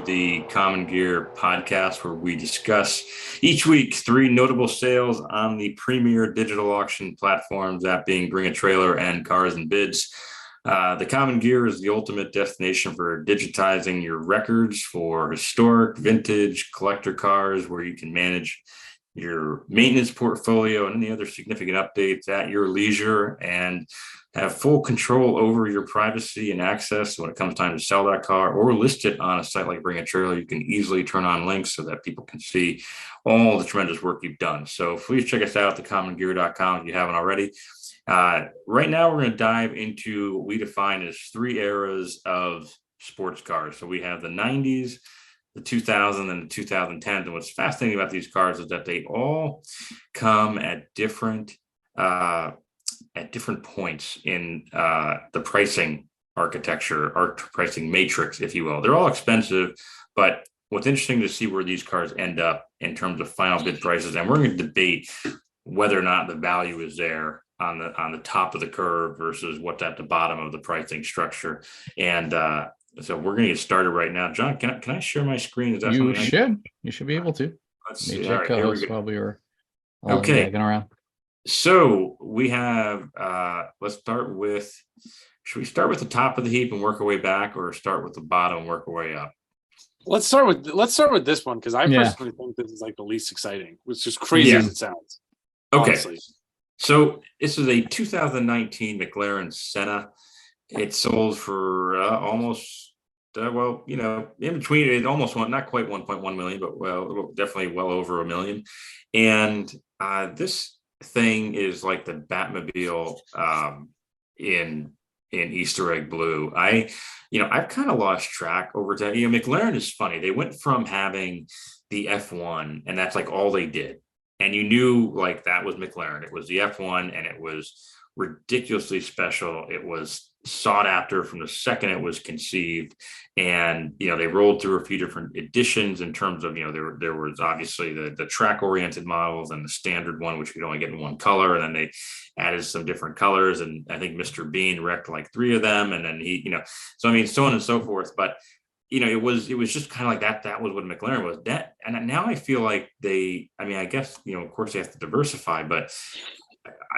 the Common Gear podcast, where we discuss each week three notable sales on the premier digital auction platforms, that being Bring a Trailer and Cars and Bids. The Common Gear is the ultimate destination for digitizing your records for historic, vintage, collector cars, where you can manage your maintenance portfolio and any other significant updates at your leisure and have full control over your privacy and access. When it comes time to sell that car or list it on a site like Bring a Trailer, you can easily turn on links so that people can see all the tremendous work you've done. So please check us out at thecommongear.com if you haven't already. Right now, we're going to dive into what we define as three eras of sports cars. So we have the 90s, the 2000s, and the 2010s. And what's fascinating about these cars is that they all come at different points in the pricing architecture, or pricing matrix, if you will. They're all expensive, but what's interesting to see where these cars end up in terms of final bid prices. And we're going to debate whether or not the value is there on the top of the curve versus what's at the bottom of the pricing structure. And so we're going to get started right now. John, can I share my screen? Is that You should be able to. Let's see. All right, here we go. While we were okay around. So we have should we start with the top of the heap and work our way back, or start with the bottom and work our way up? Let's start with this one, because I personally think this is like the least exciting, which is crazy as it sounds. Okay. Honestly. So this is a 2019 McLaren Senna. It sold for almost, in between, it almost went, not quite 1.1 million, but definitely well over $1 million. And this thing is like the Batmobile in Easter egg blue. I've kind of lost track over time. McLaren is funny. They went from having the F1, and that's like all they did. And you knew like that was McLaren. It was the F1, and it was ridiculously special. It was sought after from the second it was conceived. And, they rolled through a few different editions in terms of, there was obviously the track oriented models and the standard one, which you could only get in one color. And then they added some different colors. And I think Mr. Bean wrecked like 3 of them. And then so on and so forth. But, it was just kind of like that. That was what McLaren was. And now I feel like I guess, of course they have to diversify, but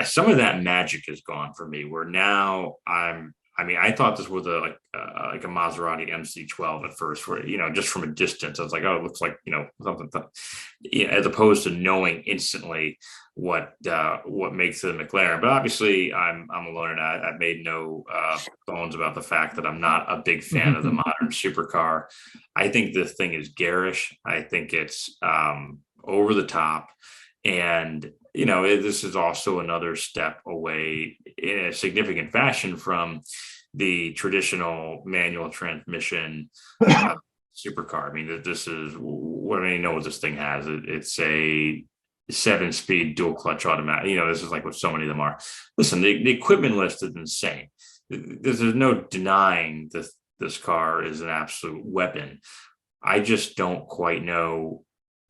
some of that magic is gone for me, where now I thought this was like a Maserati MC12 at first, where, just from a distance, I was like, oh, it looks like, something, as opposed to knowing instantly what makes it a McLaren. But obviously I'm alone, and I've made no bones about the fact that I'm not a big fan of the modern supercar. I think this thing is garish. I think it's over the top. And, this is also another step away in a significant fashion from the traditional manual transmission supercar. I mean, this is what I know what this thing has. It's a 7-speed dual clutch automatic. This is like what so many of them are. Listen, the equipment list is insane. There's no denying this car is an absolute weapon. I just don't quite know.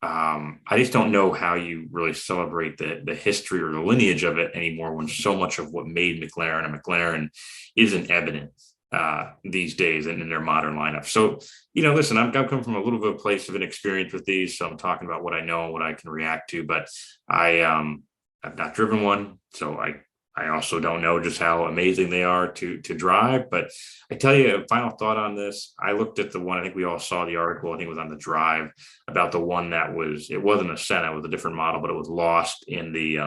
I just don't know how you really celebrate the history or the lineage of it anymore, when so much of what made McLaren a McLaren isn't evident these days and in their modern lineup. So, listen, I've come from a little bit of a place of inexperience with these, so I'm talking about what I know and what I can react to. But I've not driven one, so I also don't know just how amazing they are to drive. But I tell you, a final thought on this. I looked at the one, I think we all saw the article, I think it was on The Drive, about the one it wasn't a Senna, it was a different model, but it was lost in the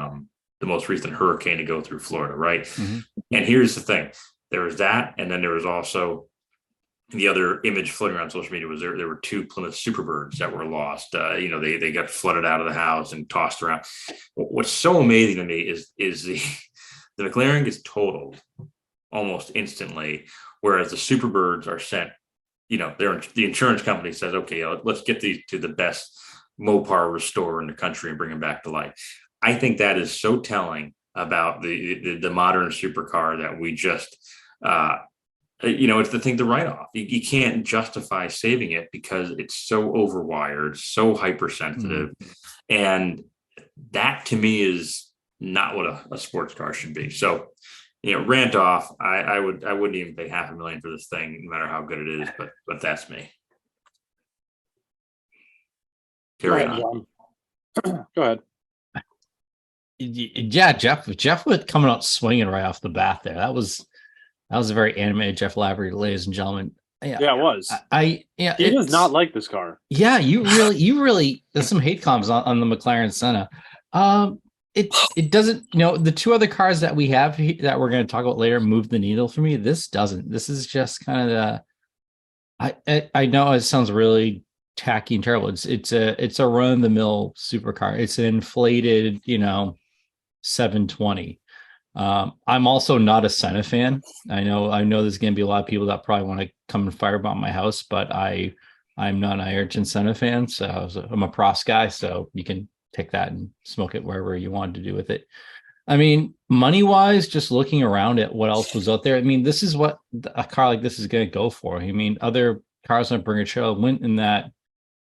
most recent hurricane to go through Florida, right? Mm-hmm. And here's the thing. There was that, and then there was also the other image floating around social media was there were 2 Plymouth Superbirds that were lost. They got flooded out of the house and tossed around. What's so amazing to me is the McLaren gets totaled almost instantly, whereas the Superbirds are sent, the insurance company says, okay, let's get these to the best Mopar restorer in the country and bring them back to life. I think that is so telling about the modern supercar, that we just, it's the thing to write off. You can't justify saving it because it's so overwired, so hypersensitive. Mm-hmm. And that to me is not what a sports car should be. So, rant off. I wouldn't even pay $500,000 for this thing, no matter how good it is. But that's me. Carry Go ahead, on. John. Go ahead. Yeah, Jeff was coming out swinging right off the bat there. That was a very animated Jeff Lavery, ladies and gentlemen. Yeah, it was. Yeah, He does not like this car. Yeah, you really there's some hate comments on the McLaren Senna. It doesn't, the two other cars that we have that we're going to talk about later move the needle for me. This doesn't. This is just kind of I know it sounds really tacky and terrible. It's a run of the mill supercar. It's an inflated, 720. I'm also not a Senna fan. I know there's going to be a lot of people that probably want to come and firebomb my house, but I'm not an Ayrton Senna fan, so I'm a Prost guy. So you can take that and smoke it wherever you want to do with it. I mean, money wise, just looking around at what else was out there. I mean, this is what a car like this is going to go for. I mean, other cars on Bring a Show went in that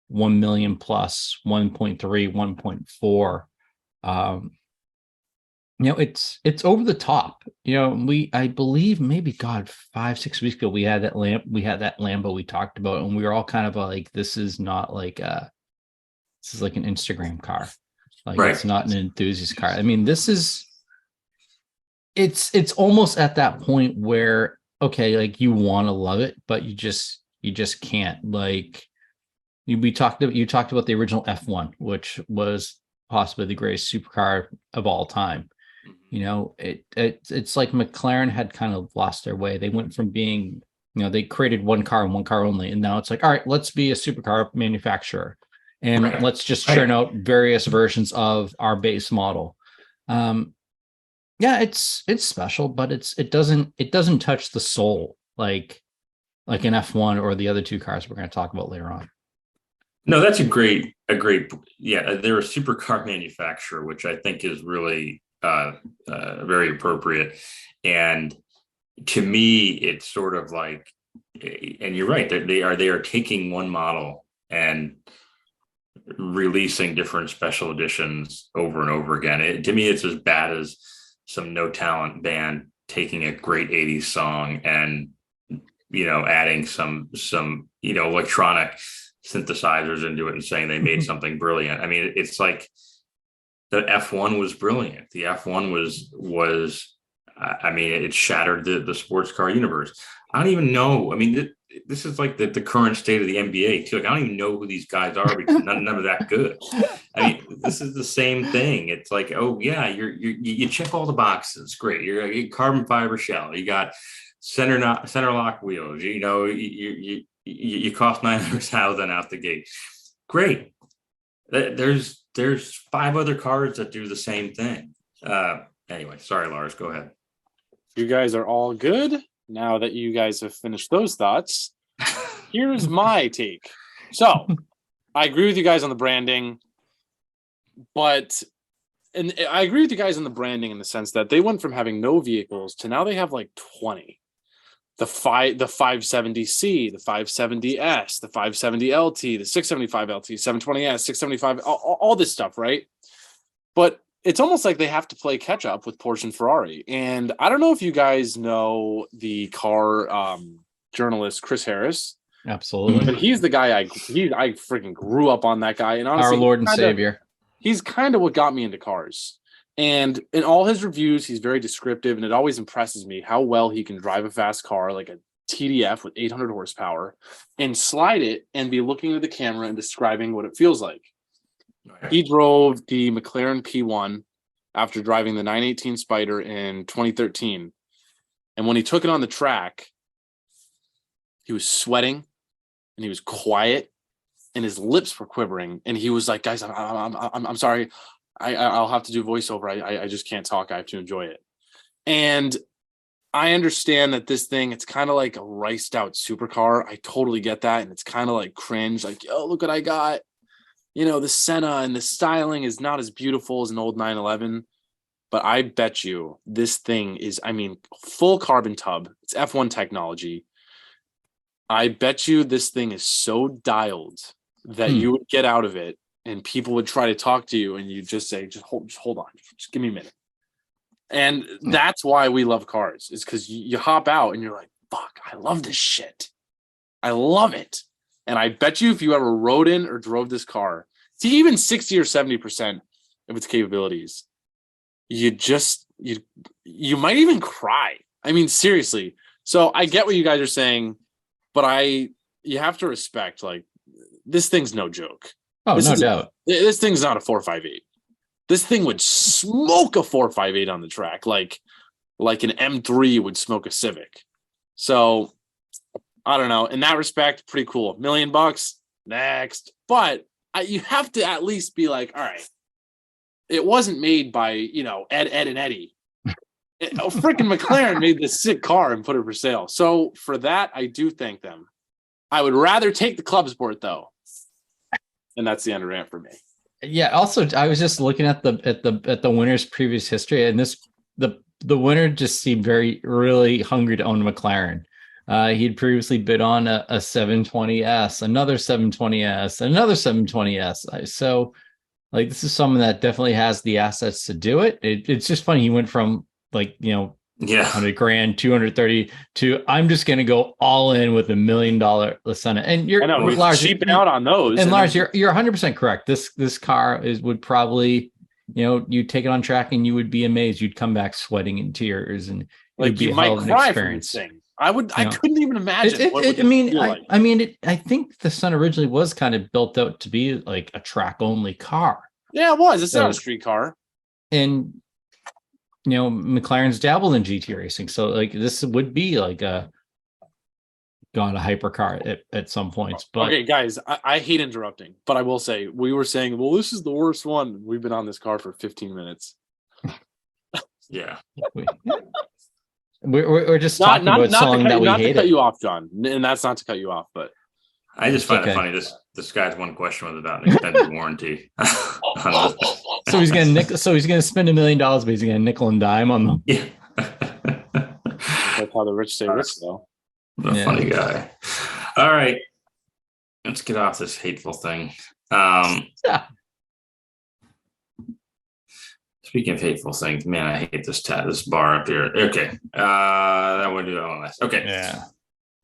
1 million plus 1.3, 1.4. It's over the top. I believe maybe 5-6 weeks ago we had that Lambo we talked about, and we were all kind of like, this is not like this is like an Instagram car. Like, right. It's not an enthusiast car. I mean, it's almost at that point where, okay, like you want to love it, but you just can't. Like you talked about the original F1, which was possibly the greatest supercar of all time. It's like McLaren had kind of lost their way. They went from being, they created one car and one car only, and now it's like, all right, let's be a supercar manufacturer, and let's just churn out various versions of our base model. Yeah, it's special, but it doesn't touch the soul like an F1 or the other two cars we're going to talk about later on. No, that's a great, yeah. They're a supercar manufacturer, which I think is really very appropriate. And to me, it's sort of like, and you're right, they are taking one model and releasing different special editions over and over again. To me, it's as bad as some no talent band taking a great 80s song and adding some electronic synthesizers into it and saying they made something brilliant. I mean, it's like the F1 was brilliant. The F1 was I mean, it shattered the sports car universe. I don't even know. I mean, this is like the current state of the NBA too. Like, I don't even know who these guys are because none of that good. I mean, this is the same thing. It's like, oh yeah, you check all the boxes. Great. You're a carbon fiber shell. You got center lock wheels. You cost $900,000 out the gate. Great. There's 5 other cars that do the same thing. Anyway, sorry, Lars, go ahead. You guys are all good. Now that you guys have finished those thoughts, here's my take. So I agree with you guys on the branding, and I agree with you guys on the branding in the sense that they went from having no vehicles to now they have like 20. The 570C, the 570S, the 570LT, the 675LT, 720S, 675, all this stuff, right? But it's almost like they have to play catch up with Porsche and Ferrari. And I don't know if you guys know the car journalist Chris Harris. Absolutely. But he's the guy I freaking grew up on, that guy. And honestly, our Lord and Savior. He's kind of what got me into cars. And in all his reviews, he's very descriptive, and it always impresses me how well he can drive a fast car like a TDF with 800 horsepower and slide it and be looking at the camera and describing what it feels like. He drove the McLaren P1 after driving the 918 Spider in 2013. And when he took it on the track, he was sweating and he was quiet and his lips were quivering. And he was like, guys, I'm sorry. I'll have to do voiceover. I just can't talk. I have to enjoy it. And I understand that this thing, it's kind of like a riced out supercar. I totally get that. And it's kind of like cringe. Like, oh, look what I got. The Senna and the styling is not as beautiful as an old 911. But I bet you this thing is, full carbon tub. It's F1 technology. I bet you this thing is so dialed that you would get out of it and people would try to talk to you and you just say, just hold on. Just give me a minute. And that's why we love cars, is because you hop out and you're like, fuck, I love this shit. I love it. And I bet you if you ever rode in or drove this car, See, even 60 or 70% of its capabilities, you might even cry. I mean, seriously. So I get what you guys are saying, but you have to respect, like, this thing's no joke. Oh, no doubt. This thing's not a 458. This thing would smoke a 458 on the track, like an M3 would smoke a Civic. So I don't know. In that respect, pretty cool. $1 million next. But you have to at least be like, all right, it wasn't made by, Ed, and Eddie. Freaking McLaren made this sick car and put it for sale. So for that, I do thank them. I would rather take the club sport though. And that's the end of rant for me. Yeah. Also, I was just looking at the winner's previous history, and the winner just seemed really hungry to own a McLaren. He'd previously bid on a 720S, another 720S, another 720S. So, like, this is someone that definitely has the assets to do it. It's just funny. He went from, like, $100,000, 230 to, I'm just going to go all in with $1 million Senna. And you're Lars, cheaping out on those. And Lars, you're 100% correct. This car would probably, you take it on track and you would be amazed. You'd come back sweating in tears, and like, you might cry from this thing. I couldn't even imagine. I think the Sun originally was kind of built out to be like a track only car. Yeah, it was. It's not a street car. And McLaren's dabbled in GT racing, so like this would be like a hypercar at some points. But okay, guys, I hate interrupting, but I will say, we were saying, well, this is the worst one. We've been on this car for 15 minutes. Yeah. We're just talking about something that we hate. Not to cut you off, John, and that's not to cut you off, but I just find it funny. This guy's one question was about an extended warranty. So he's gonna spend $1 million, but he's gonna nickel and dime on them. Yeah. That's how the rich say rich, though. Funny guy. All right, let's get off this hateful thing. Speaking of hateful things, man, I hate this bar up here. Okay, that would do all this. Okay, yeah.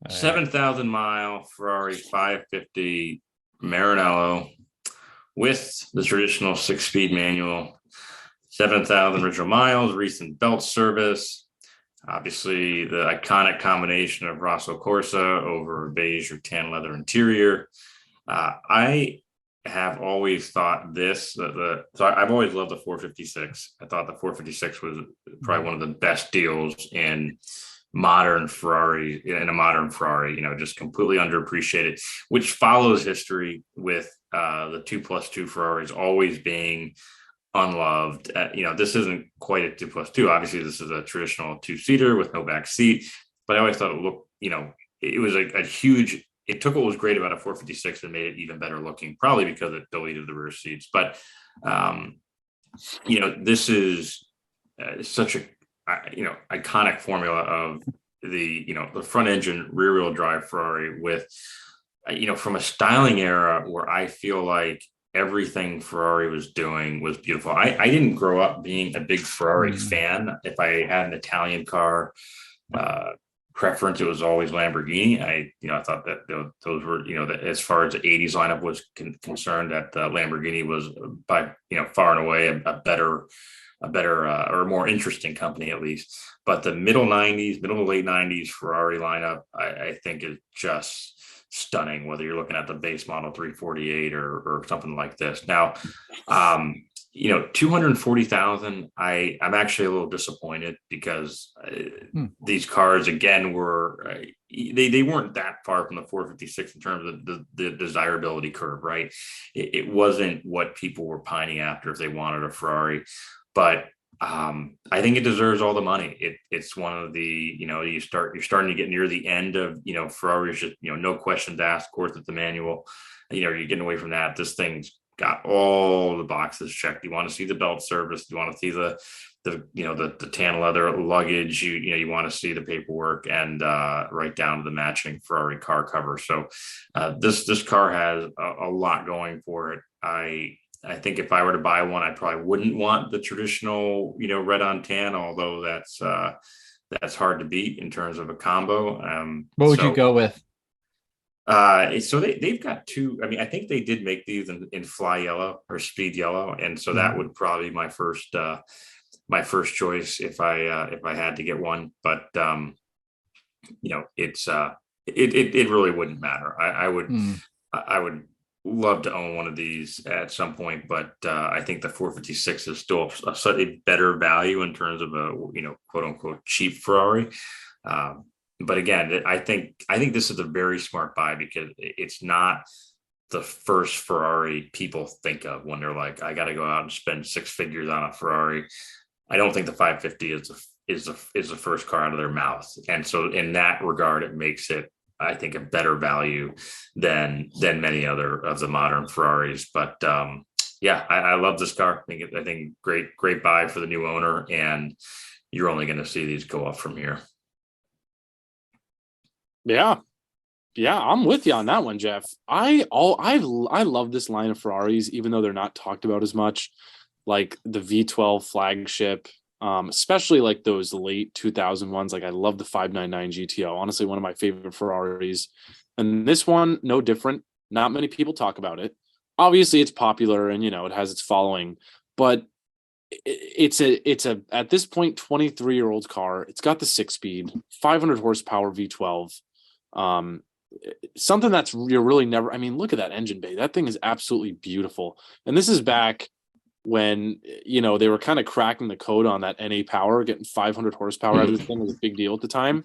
7,000 mile Ferrari 550 Maranello with the traditional 6-speed manual. 7,000 original miles, recent belt service. Obviously, the iconic combination of Rosso Corsa over beige or tan leather interior. I have always thought so I've always loved the 456. I thought the 456 was probably one of the best deals in modern Ferrari, just completely underappreciated, which follows history with the 2+2 Ferraris always being unloved. This isn't quite a 2+2. Obviously, this is a traditional 2-seater with no back seat, but I always thought it looked, it was a huge. It took what was great about a 456 and made it even better looking, probably because it deleted the rear seats. But, this is such a, iconic formula of the front engine rear wheel drive Ferrari with, from a styling era where I feel like everything Ferrari was doing was beautiful. I didn't grow up being a big Ferrari fan. If I had an Italian car, preference, it was always Lamborghini. I thought that those were, that as far as the 80s lineup was concerned, that Lamborghini was by far and away a better or more interesting company, at least. But the middle to late 90s Ferrari lineup, I think is just stunning, whether you're looking at the base model 348 or something like this. Now, 240,000, I'm actually a little disappointed because these cars, again, were they weren't that far from the 456 in terms of the desirability curve, right? It wasn't what people were pining after if they wanted a Ferrari, but I think it deserves all the money. It's one of the, you're starting to get near the end of, Ferrari's just, no questions asked. Of course, it's the manual, you're getting away from that. This thing's got all the boxes checked. You want to see the belt service. You want to see the tan leather luggage. You want to see the paperwork and right down to the matching Ferrari car cover. So this car has a lot going for it. I think if I were to buy one, I probably wouldn't want the traditional, red on tan, although that's hard to beat in terms of a combo. What would you go with? So they've got two. I mean, I think they did make these in fly yellow or speed yellow, and so that would probably be my first choice if I had to get one. But it's it really wouldn't matter. I would love to own one of these at some point, but I think the 456 is still a slightly better value in terms of a quote unquote cheap Ferrari. But again, I think this is a very smart buy because it's not the first Ferrari people think of when they're like, I got to go out and spend six figures on a Ferrari. I don't think the 550 is the first car out of their mouth, and so in that regard, it makes it, I think, a better value than many other of the modern Ferraris. But yeah, I love this car. I think great buy for the new owner, and you're only going to see these go up from here. Yeah, I'm with you on that one, Jeff. I love this line of Ferraris, even though they're not talked about as much, like the V12 flagship, especially like those late 2000 ones. Like I love the 599 GTO, honestly, one of my favorite Ferraris. And this one, no different. Not many people talk about it. Obviously, it's popular and it has its following, but it's a at this point 23-year-old car. It's got the 6-speed, 500 horsepower V12. Something that's you're really never. I mean, look at that engine bay. That thing is absolutely beautiful. And this is back when they were kind of cracking the code on that NA power. Getting 500 horsepower out of this thing was a big deal at the time.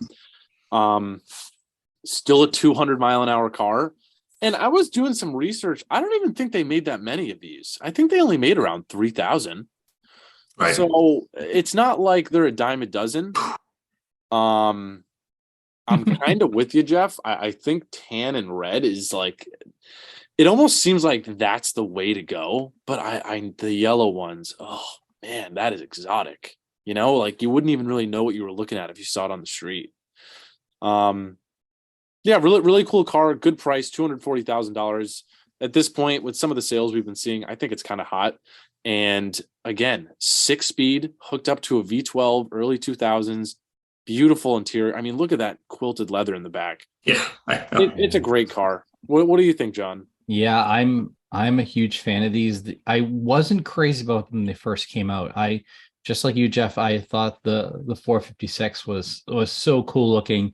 Still a 200-mile-an-hour car. And I was doing some research. I don't even think they made that many of these. I think they only made around 3,000. Right. So it's not like they're a dime a dozen. I'm kind of with you, Jeff. I think tan and red is like, it almost seems like that's the way to go. But the yellow ones, oh man, that is exotic. Like you wouldn't even really know what you were looking at if you saw it on the street. Yeah, really, really cool car. Good price, $240,000 at this point. With some of the sales we've been seeing, I think it's kind of hot. And again, 6-speed hooked up to a V12, early 2000s. Beautiful interior. I mean, look at that quilted leather in the back. Yeah, it's a great car. What do you think, John? Yeah, I'm a huge fan of these. I wasn't crazy about them when they first came out. I just like you, Jeff. I thought the 456 was so cool looking,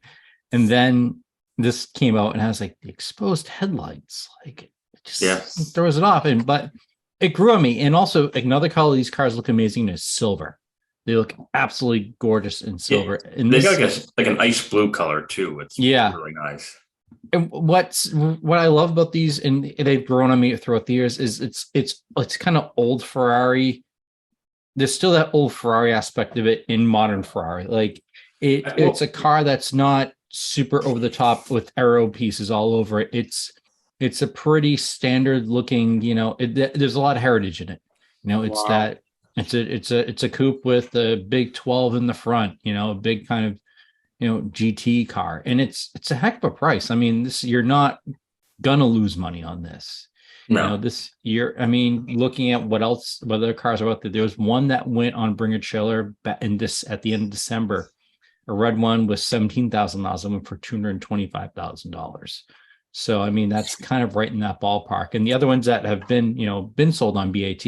and then this came out and has like the exposed headlights. Like it just throws it off. But it grew on me. And also another color these cars look amazing is silver. They look absolutely gorgeous in silver. Yeah. And they got like an ice blue color too. It's really nice. And what I love about these, and they've grown on me throughout the years, is it's kind of old Ferrari. There's still that old Ferrari aspect of it in modern Ferrari. Like it's a car that's not super over the top with aero pieces all over it. It's a pretty standard looking, there's a lot of heritage in it. It's that it's a coupe with a big 12 in the front, a big kind of, GT car. And it's a heck of a price. I mean, you're not gonna lose money on this. No. This year, I mean, looking at what other cars are out there, there was one that went on Bring a Trailer at the end of December. A red one was $17,000 and went for $225,000. So, I mean, that's kind of right in that ballpark. And the other ones that have been sold on BAT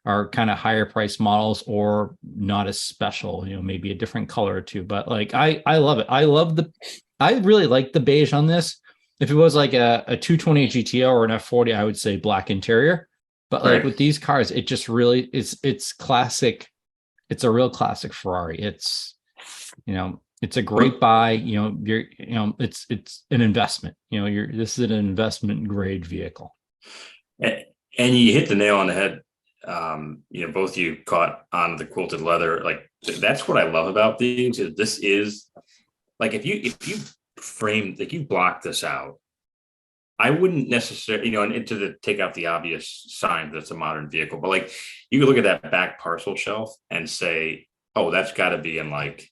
are kind of higher price models or not as special, maybe a different color or two. But like, I love it. I really like the beige on this. If it was like a 228 GTO or an F40, I would say black interior. But like with these cars, it just really it's classic. It's a real classic Ferrari. It's a great buy. It's an investment. This is an investment grade vehicle. And you hit the nail on the head. Both of you caught on the quilted leather. Like that's what I love about these. This is like if you frame, like you block this out, I wouldn't necessarily, and to take out the obvious sign that it's a modern vehicle, but like you could look at that back parcel shelf and say, oh, that's got to be in like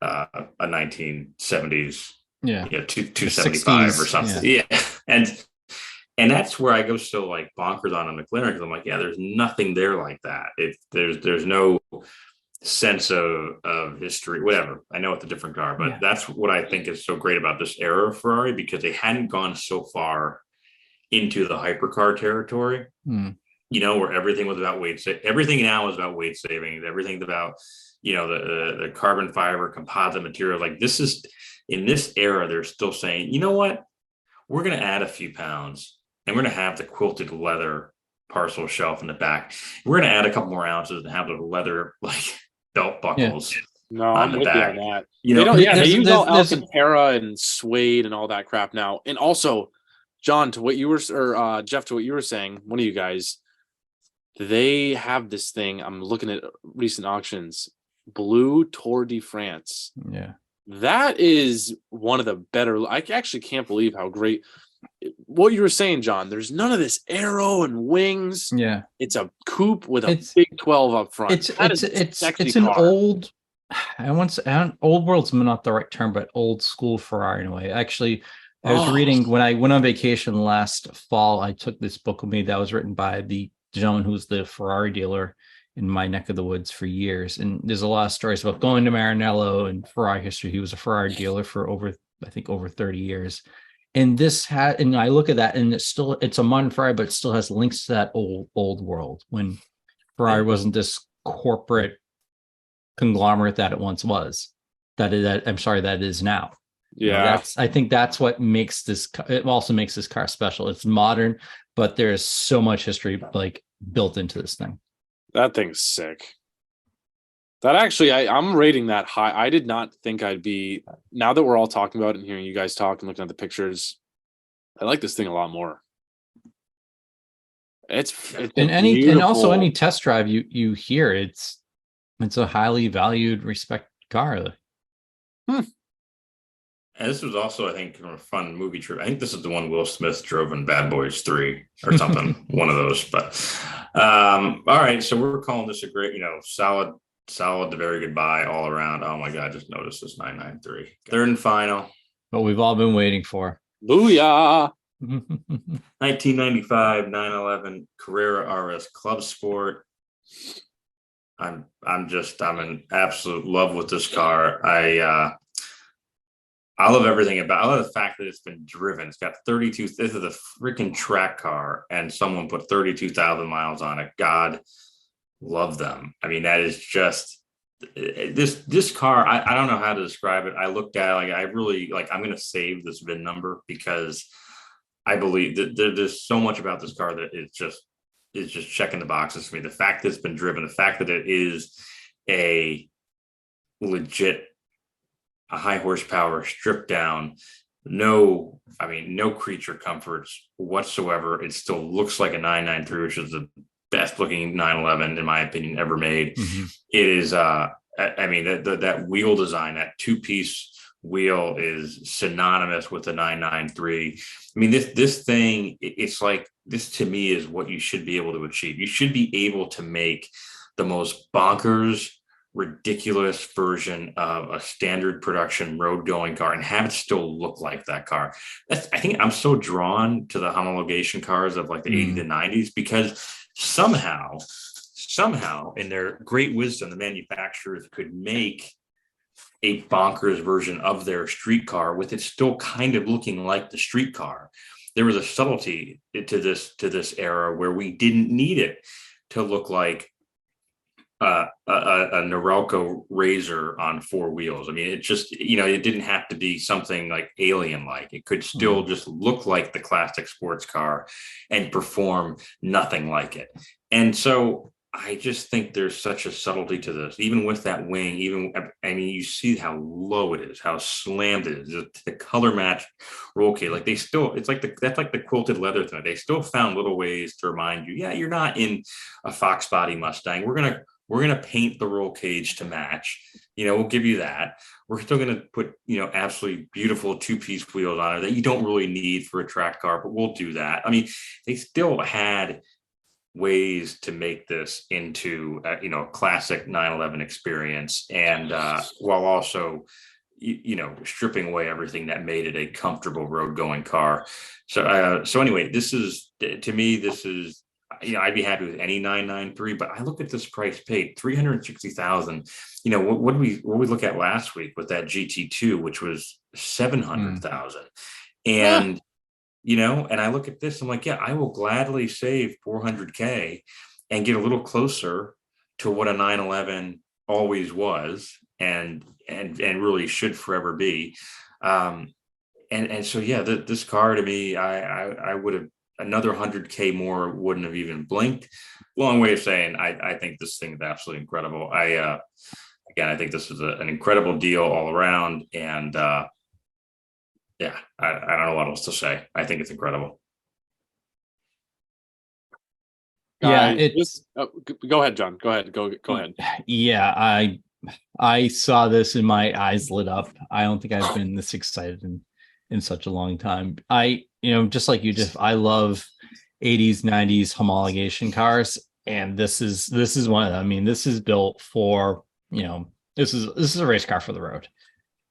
a 1970s, 275 or something. Yeah. And that's where I go so like bonkers on a McLaren, because I'm like, yeah, there's nothing there like that. There's no sense of history, whatever. I know it's a different car, but Yeah. that's what I think is so great about this era of Ferrari, because they hadn't gone so far into the hypercar territory, where everything was about weight. Everything now is about weight saving. Everything's about, the carbon fiber composite material. Like, this is, in this era, they're still saying, you know what, we're going to add a few pounds and we're going to have the quilted leather parcel shelf in the back. We're going to add a couple more ounces and have the leather belt buckles. No, on I'm the with you back. on that. They They use all Alcantara and suede and all that crap now. And also, John, to what you were, or Jeff, to what you were saying, one of you guys, they have this thing. I'm looking at recent auctions, blue Tour de France. Yeah. That is one of the better. I actually can't believe how great. What you were saying, John, there's none of this arrow and wings. Yeah. It's a coupe with a big 12 up front. It's an old, old world's not the right term, but old school Ferrari in a way. Actually, I was reading when I went on vacation last fall, I took this book with me that was written by the gentleman who's the Ferrari dealer in my neck of the woods for years. And there's a lot of stories about going to Maranello and Ferrari history. He was a Ferrari dealer for over 30 years. And and I look at that, and it's a modern Ferrari, but it still has links to that old world when Ferrari wasn't this corporate conglomerate that it once was. That it is now. Yeah, I think that's what makes this. It also makes this car special. It's modern, but there's so much history built into this thing. That thing's sick. That actually, I'm rating that high. I did not think I'd be. Now that we're all talking about it and hearing you guys talk and looking at the pictures, I like this thing a lot more. It's and also any test drive you hear, it's a highly valued, respected car. And this was also, I think, from a fun movie trip. I think this is the one Will Smith drove in Bad Boys 3 or something, one of those. But all right, so we're calling this a great, solid to very good buy all around. Oh my God, just noticed this 993. Third and final. What we've all been waiting for. Booyah! 1995 911 Carrera RS Club Sport. I'm in absolute love with this car. I love everything about it. I love the fact that it's been driven. It's got 32. This is a freaking track car, and someone put 32,000 miles on it. God love them. I mean, that is just this car. I don't know how to describe it. I looked at it, I really I'm going to save this VIN number because I believe that there's so much about this car that it's just checking the boxes for me. The fact that it's been driven, the fact that it is a legit, a high horsepower, stripped down, no creature comforts whatsoever. It still looks like a 993, which is the best looking 911 in my opinion ever made. Mm-hmm. It is that wheel design, that two-piece wheel is synonymous with the 993. I mean, this thing, it's like, this to me is what you should be able to achieve. You should be able to make the most bonkers, ridiculous version of a standard production road going car and have it still look like that car. I think I'm so drawn to the homologation cars of the 80s and 90s because somehow in their great wisdom, the manufacturers could make a bonkers version of their street car with it still kind of looking like the street car. There was a subtlety to this era where we didn't need it to look like a Norelco Razor on four wheels. I mean, it just, it didn't have to be something like alien-like. It could still just look like the classic sports car and perform nothing like it. And so I just think there's such a subtlety to this, even with that wing, you see how low it is, how slammed it is, the color match roll cage. that's like the quilted leather thing. They still found little ways to remind you, yeah, you're not in a Fox body Mustang. We're going to paint the roll cage to match. We'll give you that. We're still going to put, absolutely beautiful two-piece wheels on it that you don't really need for a track car, but we'll do that. I mean, they still had ways to make this into a classic 911 experience, and while also stripping away everything that made it a comfortable road going car. So anyway, this is I'd be happy with any 993, but I look at this price paid, 360,000. What did we look at last week with that GT2, which was 700,000. And, and I look at this, I'm like, yeah, I will gladly save 400K and get a little closer to what a 911 always was and really should forever be. And so, yeah, this car to me, I would have, another 100K more wouldn't have even blinked. Long way of saying, I think this thing is absolutely incredible. Again, I think this is an incredible deal all around. And yeah, I don't know what else to say. I think it's incredible. Yeah, go ahead, John. Go ahead. Go ahead. Yeah, I saw this and my eyes lit up. I don't think I've been this excited in such a long time. Just like you, Jeff, I love 80s, 90s homologation cars, and this is one of them. I mean, this is built for, this is a race car for the road.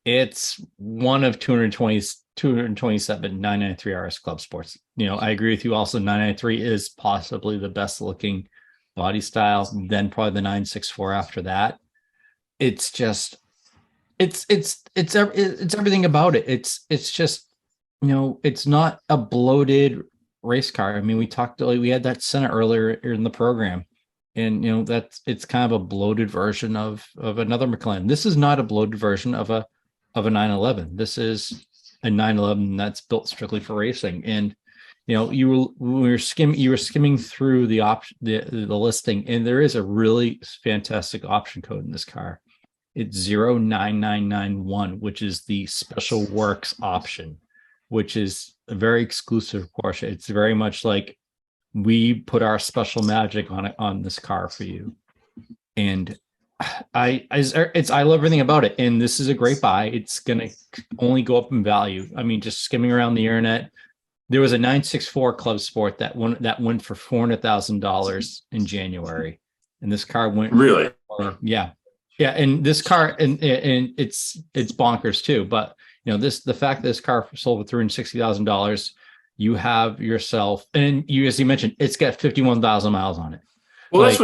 It's one of 227 993 RS Club Sports. I agree with you. Also, 993 is possibly the best looking body style. Then probably the 964 after that. It's just, it's everything about it. It's just, it's not a bloated race car. I mean, we had that Senna earlier in the program, and it's kind of a bloated version of another McLaren. This is not a bloated version of a 911. This is a 911 that's built strictly for racing. And you were skimming through the listing, and there is a really fantastic option code in this car. It's 09991, which is the special works option, which is a very exclusive Porsche. It's very much like we put our special magic on this car for you. And I love everything about it. And this is a great buy. It's going to only go up in value. I mean, just skimming around the internet, there was a 964 Club Sport that went for $400,000 in January. And this car went really, yeah. And this car, and it's bonkers too. But the fact that this car sold for $360,000, you have yourself, and as you mentioned, it's got 51,000 miles on it. Well, that's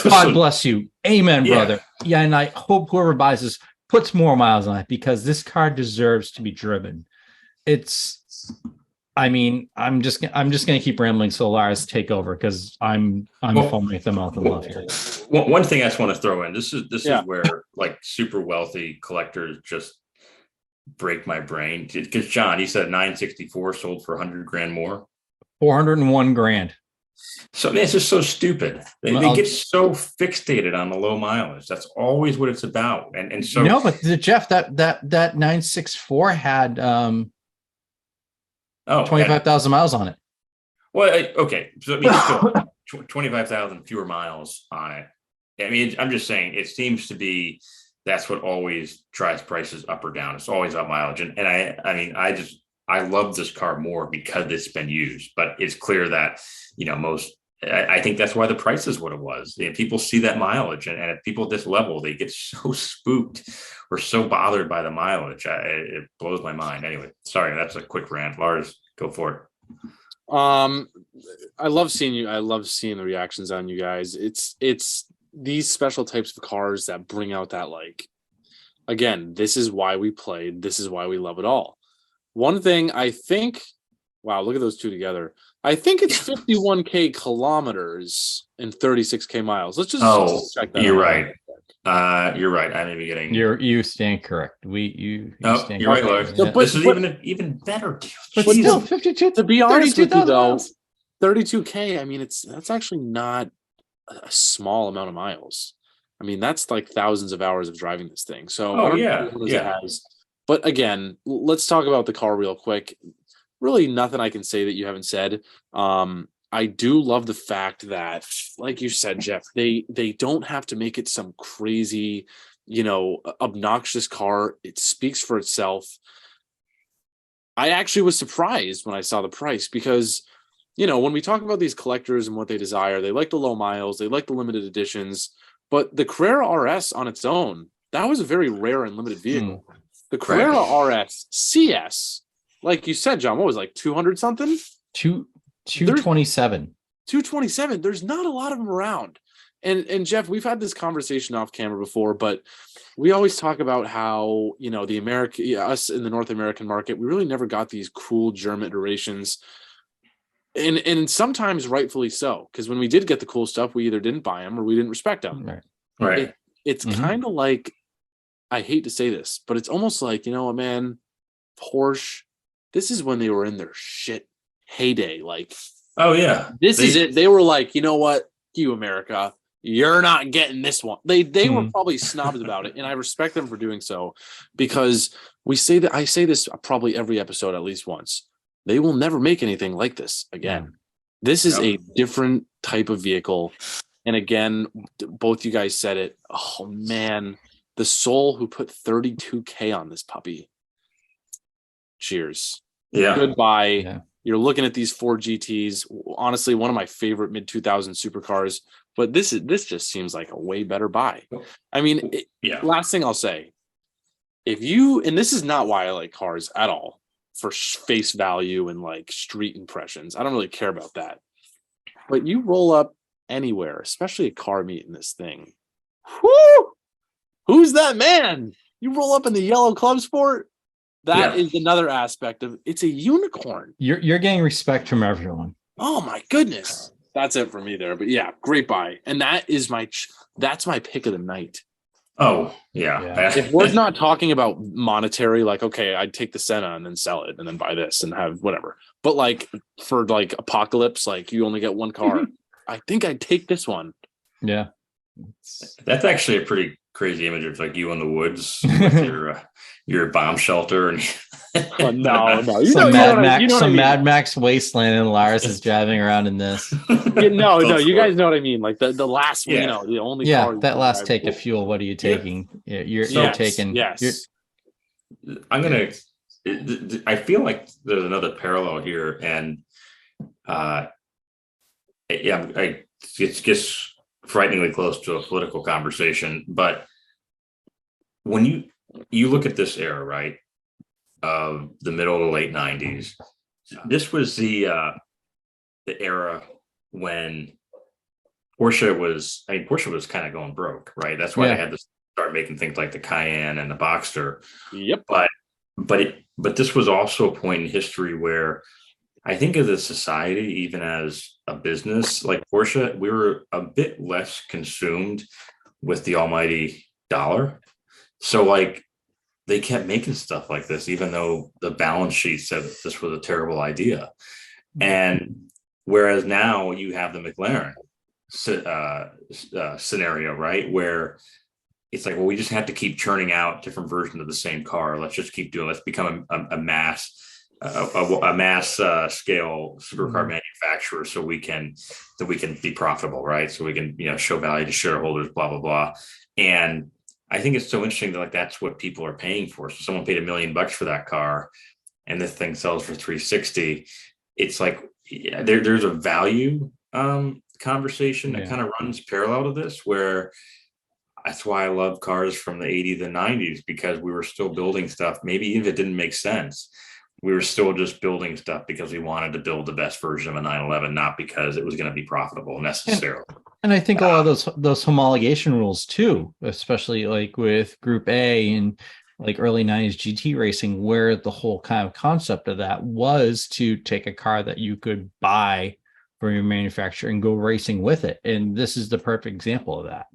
God bless you. Amen, brother. Yeah. And I hope whoever buys this puts more miles on it, because this car deserves to be driven. I'm just going to keep rambling so Lars take over, because I'm foaming at the mouth in love here. One thing I just want to throw in, this is where like super wealthy collectors just break my brain, because John, you said 964 sold for 100 grand more, 401 grand. So it's just so stupid. They get so fixated on the low mileage. That's always what it's about. And so but Jeff, that 964 had 25,000 miles on it. Well, okay, so it means still 25,000 fewer miles on it. I mean, I'm just saying, it seems to be that's what always drives prices up or down. It's always about mileage. And I love this car more because it's been used, but it's clear that, I think that's why the price is what it was. People see that mileage, and at people at this level, they get so spooked or so bothered by the mileage. It blows my mind. Anyway, sorry, that's a quick rant. Lars, go for it. I love seeing you. I love seeing the reactions on you guys. It's these special types of cars that bring out that, like, again, this is why we played. This is why we love it all. One thing I think, wow, look at those two together. I think it's 51K kilometers and 36K miles. Let's just check that. You're right. You're right. I may be getting. You stand correct. You're right, Lars. This is even better. But still, 52. To be honest with you, though, 32K. I mean, that's actually not a small amount of miles. I mean, that's like thousands of hours of driving this thing. So it has. But again, let's talk about the car real quick. Really nothing I can say that you haven't said. I do love the fact that, like you said, Jeff, they don't have to make it some crazy, obnoxious car. It speaks for itself. I actually was surprised when I saw the price, because, when we talk about these collectors and what they desire, they like the low miles, they like the limited editions, but the Carrera RS on its own, that was a very rare and limited vehicle. The Carrera RS CS, like you said, John, what was it, like 200 something? 227. 227. There's not a lot of them around. And Jeff, we've had this conversation off camera before, but we always talk about how, us in the North American market, we really never got these cool German iterations. And sometimes rightfully so, because when we did get the cool stuff, we either didn't buy them or we didn't respect them. Right. It's kind of like, I hate to say this, but it's almost like, man, Porsche, this is when they were in their shit heyday. Like, oh yeah, this is it. They were like, you know what, you America, you're not getting this one. They were probably snobs about it, and I respect them for doing so, because I say this probably every episode at least once. They will never make anything like this again. This is a different type of vehicle. And again, both you guys said it. Oh man, the soul who put 32K on this puppy. Cheers. Yeah. Goodbye. Yeah. You're looking at these 4 GTs. Honestly, one of my favorite mid-2000 supercars. But this just seems like a way better buy. I mean, last thing I'll say, and this is not why I like cars at all, for face value and like street impressions. I don't really care about that. But you roll up anywhere, especially a car meet in this thing. Whoo! Who's that man? You roll up in the yellow Club Sport. That is another aspect of it's a unicorn. You're getting respect from everyone. Oh my goodness. That's it for me there. But yeah, great buy. And that's my pick of the night. Oh, yeah. If we're not talking about monetary, like, okay, I'd take the Senna and then sell it and then buy this and have whatever. But like for like apocalypse, like you only get one car, I think I'd take this one. Yeah. That's actually a pretty crazy image of like you in the woods with your bomb shelter and no. Mad Max wasteland, and Lars is driving around in this. No, you guys know what I mean. Like the last one, the only car that last take of fuel. What are you taking? You're taking. Yes. I feel like there's another parallel here, and it gets frighteningly close to a political conversation. But when you look at this era, right, of the middle to late 90s, this was the era when Porsche was kind of going broke, right? That's why they had to start making things like the Cayenne and the Boxster. Yep. But this was also a point in history where I think as a society, even as a business like Porsche, we were a bit less consumed with the almighty dollar. So like they kept making stuff like this, even though the balance sheet said that this was a terrible idea. And whereas now you have the McLaren scenario, right, where it's like, well, we just have to keep churning out different versions of the same car. Let's just keep doing. Let's become a mass scale supercar manufacturer, so we can be profitable, right? So we can show value to shareholders, blah blah blah. And I think it's so interesting that like that's what people are paying for. So someone paid $1 million for that car, and this thing sells for 360. It's like there's a value conversation that kind of runs parallel to this, where that's why I love cars from the 80s and 90s, because we were still building stuff. Maybe even if it didn't make sense, we were still just building stuff because we wanted to build the best version of a 911, not because it was going to be profitable necessarily. And I think a lot of those homologation rules too, especially like with Group A and like early 90s GT racing, where the whole kind of concept of that was to take a car that you could buy from your manufacturer and go racing with it. And this is the perfect example of that.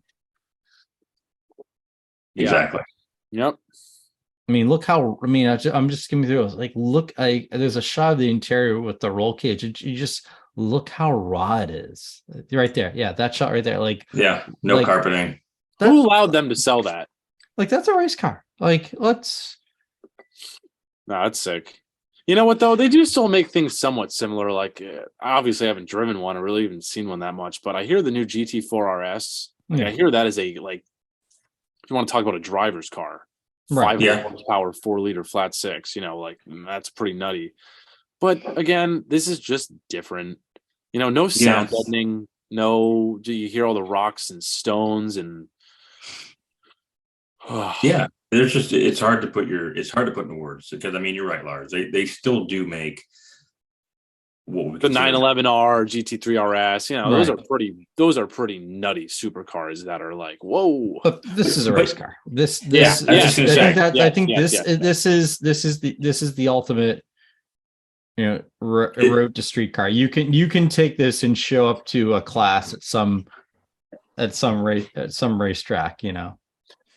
Exactly. Yep. I mean, I'm just skimming through it. Like, there's a shot of the interior with the roll cage. You just look how raw it is. Right there. Yeah, that shot right there. Like, no carpeting. Who allowed them to sell that? Like, that's a race car. Like, let's. No, that's sick. You know what, though? They do still make things somewhat similar. Like, obviously, I haven't driven one or really even seen one that much, but I hear the new GT4 RS. I hear that is if you want to talk about a driver's car, 500 horsepower, 4-liter flat six, that's pretty nutty. But again, this is just different. No sound deadening. No, do you hear all the rocks and stones and there's just it's hard to put into words, because I mean you're right, Lars. They still do make what we The consider- 911R, GT3 RS, you know, Right. those are pretty nutty supercars that are like, whoa. But this is a race car. I was just gonna say, I think yes, this is the ultimate, you know, road to street car. You can take this and show up to a class at some racetrack, you know.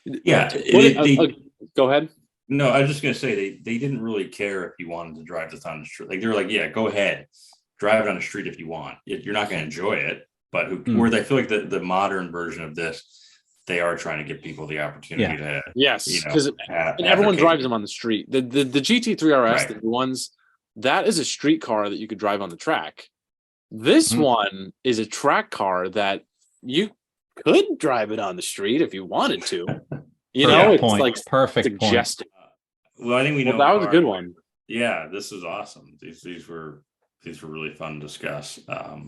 Yeah, Go ahead. no, I was just gonna say they didn't really care if you wanted to drive this on the street. Like they were like, yeah, go ahead, drive it on the street if you want. You're not gonna enjoy it, but whereas I feel like the modern version of this, they are trying to give people the opportunity to Yes, because everyone drives them on the street. The GT3 RS, Right. the new ones, that is a street car that you could drive on the track. This one is a track car that you could drive it on the street if you wanted to. You know, it's like perfect suggesting. Well, I think we know That was a good one. Yeah, this is awesome. These were really fun to discuss. I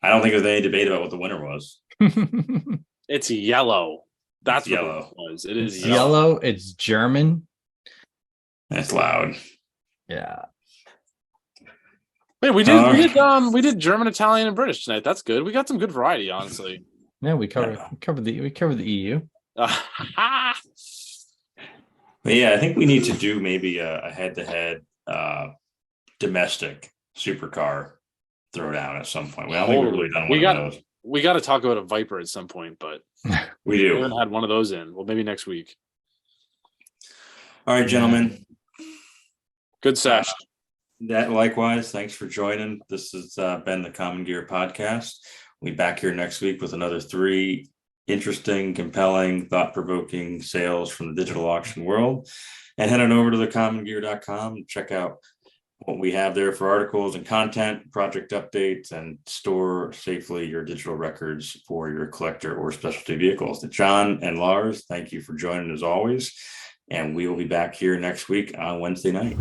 don't think there's any debate about what the winner was. point. It's yellow. That's It's what yellow. it was. It is It's yellow. It's German. That's loud. Yeah. Wait, we did German, Italian, and British tonight. That's good. We got some good variety, honestly. Yeah, we covered the EU. But yeah, I think we need to do maybe a head-to-head domestic supercar throwdown at some point. I don't think we've really done one of those. We got to talk about a Viper at some point, but We we do. haven't had one of those in. Well, maybe next week. All right, gentlemen. Good sesh. That likewise. Thanks for joining. This has been the Common Gear Podcast. We'll be back here next week with another 3 interesting, compelling, thought-provoking sales from the digital auction world. And head on over to thecommongear.com and check out what we have there for articles and content, project updates, and store safely your digital records for your collector or specialty vehicles. To John and Lars, thank you for joining as always. And we will be back here next week on Wednesday night.